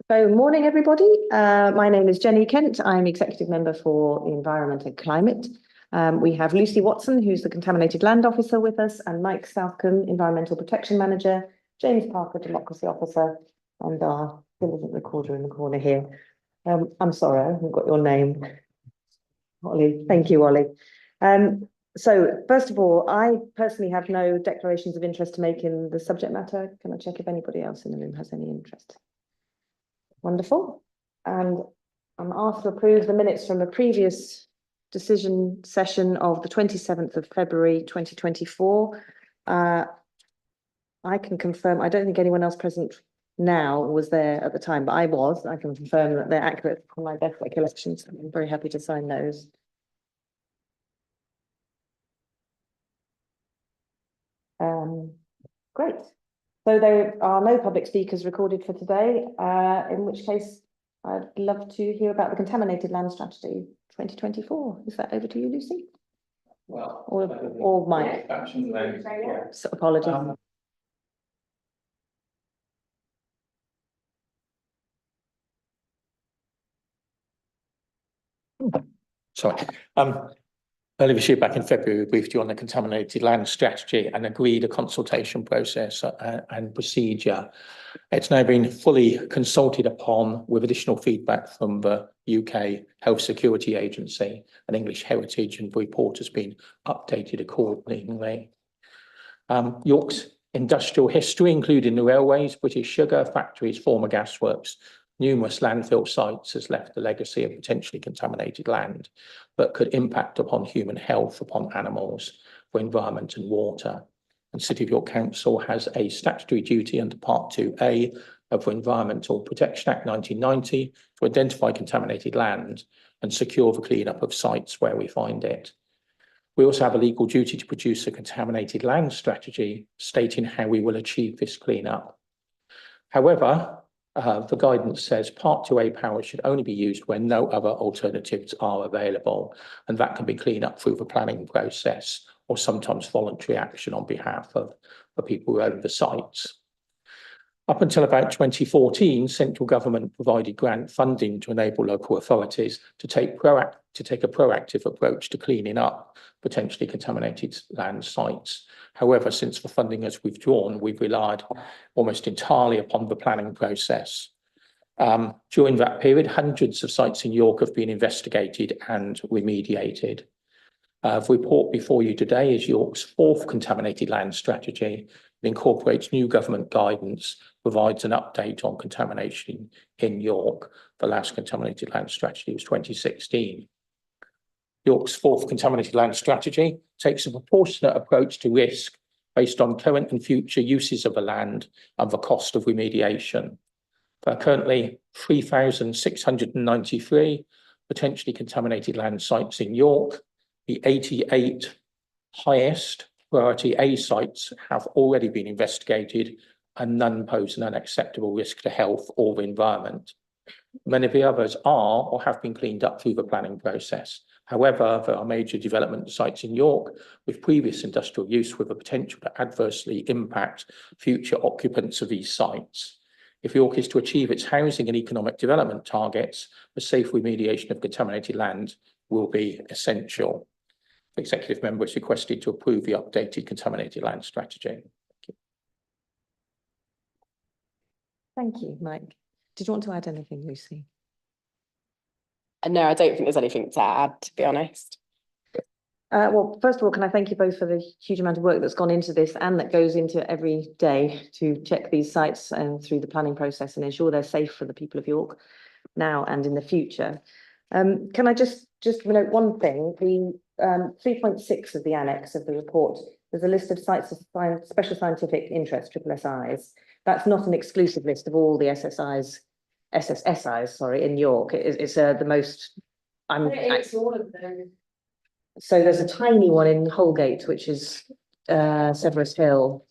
Morning, everybody. My name is Jenny Kent. I'm Executive Member for the Environment and Climate. We have Lucy Watson, who's the Contaminated Land Officer with us, and Mike Southcombe, Environmental Protection Manager, James Parker, Democracy Officer, and our diligent recorder in the corner here. I'm sorry, I haven't got your name. Ollie. Thank you, Ollie. So first of all, I personally have no declarations of interest to make in the subject matter. Can I check if anybody else in the room has any interest? Wonderful. And I'm asked to approve the minutes from a previous decision session of the 27th of February 2024. I can confirm, I don't think anyone else present now was there at the time, but I was. I can confirm that they're accurate from my best recollection, so I'm very happy to sign those. Great. So there are no public speakers recorded for today, in which case I'd love to hear about the Contaminated Land Strategy 2024. Is that over to you, Lucy? Well, or Mike? So, apologies. Sorry. Earlier this year, back in February, we briefed you on the Contaminated Land Strategy and agreed a consultation process and procedure. It's now been fully consulted upon with additional feedback from the UK Health Security Agency and English Heritage, and the report has been updated accordingly. York's industrial history, including the railways, British sugar factories, former gasworks, numerous landfill sites, has left a legacy of potentially contaminated land that could impact upon human health, upon animals, for environment and water. And City of York Council has a statutory duty under Part 2A of the Environmental Protection Act 1990 to identify contaminated land and secure the clean-up of sites where we find it. We also have a legal duty to produce a contaminated land strategy stating how we will achieve this clean-up. However, the guidance says Part 2A powers should only be used when no other alternatives are available, and that can be clean up through the planning process or sometimes voluntary action on behalf of the people who own the sites. Up until about 2014, central government provided grant funding to enable local authorities to take a proactive approach to cleaning up potentially contaminated land sites. However, since the funding has withdrawn, we've relied almost entirely upon the planning process. During that period, hundreds of sites in York have been investigated and remediated. The report before you today is York's fourth contaminated land strategy. It incorporates new government guidance, provides an update on contamination in York. The last contaminated land strategy was 2016. York's fourth contaminated land strategy takes a proportionate approach to risk based on current and future uses of the land and the cost of remediation. There are currently 3,693 potentially contaminated land sites in York. The 88 highest priority A sites have already been investigated and none pose an unacceptable risk to health or the environment. Many of the others are or have been cleaned up through the planning process. However, there are major development sites in York with previous industrial use with the potential to adversely impact future occupants of these sites. If York is to achieve its housing and economic development targets, the safe remediation of contaminated land will be essential. The executive member is requested to approve the updated contaminated land strategy. Thank you, Mike. Did you want to add anything, Lucy? No, I don't think there's anything to add, to be honest. Well, first of all, can I thank you both for the huge amount of work that's gone into this and that goes into every day to check these sites and through the planning process and ensure they're safe for the people of York now and in the future. Can I just note one thing? The 3.6 of the annex of the report, there's a list of sites of special scientific interest, SSSIs. That's not an exclusive list of all the SSSIs, in York. It's the most. It's all of them. So there's a tiny one in Holgate, which is Severus Hill,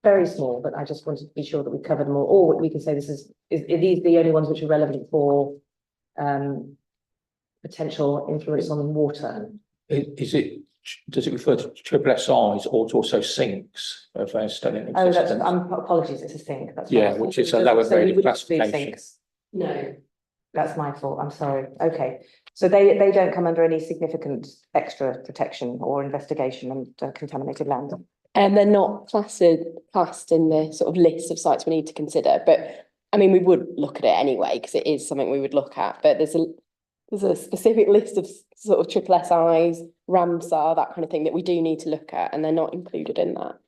very small. But I just wanted to be sure that we covered them all. Or we can say this is these the only ones which are relevant for potential influence on water. Does it refer to SSSIs or to also sinks if they're still in existence? Apologies, it's a sink. That's yeah, right. which is a lower grade of classification. No. That's my fault, I'm sorry. Okay, so they don't come under any significant extra protection or investigation on contaminated land? And they're not classed in the sort of list of sites we need to consider, but I mean, we would look at it anyway, because it is something we would look at, but there's a specific list of sort of triple SIs, Ramsar, that kind of thing that we do need to look at, and they're not included in that.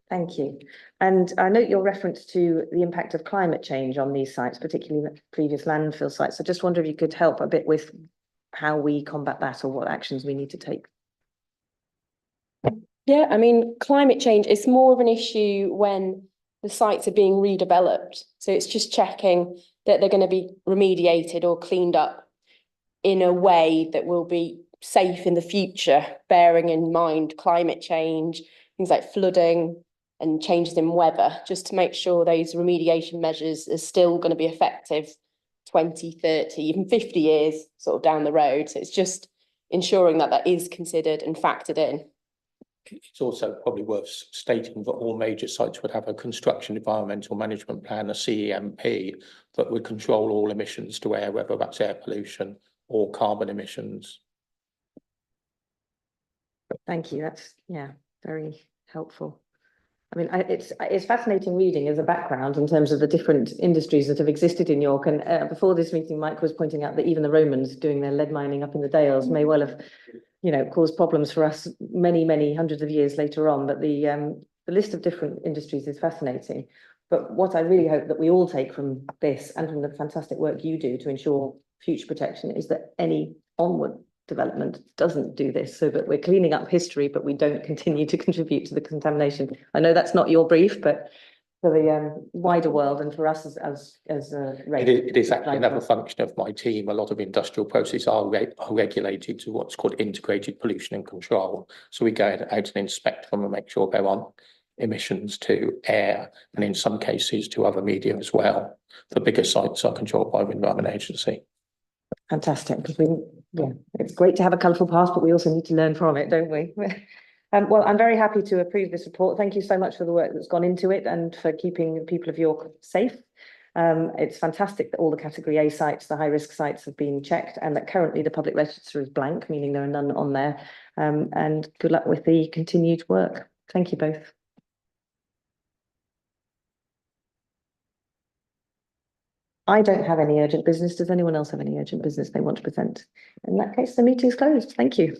Thank you. And I note your reference to the impact of climate change on these sites, particularly the previous landfill sites. I just wonder if you could help a bit with how we combat that or what actions we need to take. Yeah, I mean, climate change is more of an issue when the sites are being redeveloped. So it's just checking that they're going to be remediated or cleaned up in a way that will be safe in the future, bearing in mind climate change, things like flooding and changes in weather, just to make sure those remediation measures are still going to be effective 20, 30, even 50 years sort of down the road. So it's just ensuring that that is considered and factored in. It's also probably worth stating that all major sites would have a construction environmental management plan, a CEMP, that would control all emissions to air, whether that's air pollution or carbon emissions. Thank you. That's, yeah, very helpful. I mean, it's fascinating reading as a background in terms of the different industries that have existed in York. And before this meeting, Mike was pointing out that even the Romans doing their lead mining up in the Dales may well have, you know, caused problems for us many, many hundreds of years later on. But the list of different industries is fascinating. But what I really hope that we all take from this and from the fantastic work you do to ensure future protection is that any onward development doesn't do this, so that we're cleaning up history, but we don't continue to contribute to the contamination. I know that's not your brief, but for the wider world and for us as a race. It is actually another function of my team. A lot of industrial processes are regulated to what's called integrated pollution and control. So we go out and inspect them and make sure there aren't emissions to air, and in some cases to other media as well. The bigger sites are controlled by the Environment Agency. Fantastic, because it's great to have a colourful past, but we also need to learn from it, don't we? Well, I'm very happy to approve this report. Thank you so much for the work that's gone into it and for keeping the people of York safe. It's fantastic that all the category A sites, the high risk sites, have been checked, and that currently the public register is blank, meaning there are none on there. And good luck with the continued work. Thank you both. I don't have any urgent business. Does anyone else have any urgent business they want to present? In that case, the meeting's closed. Thank you.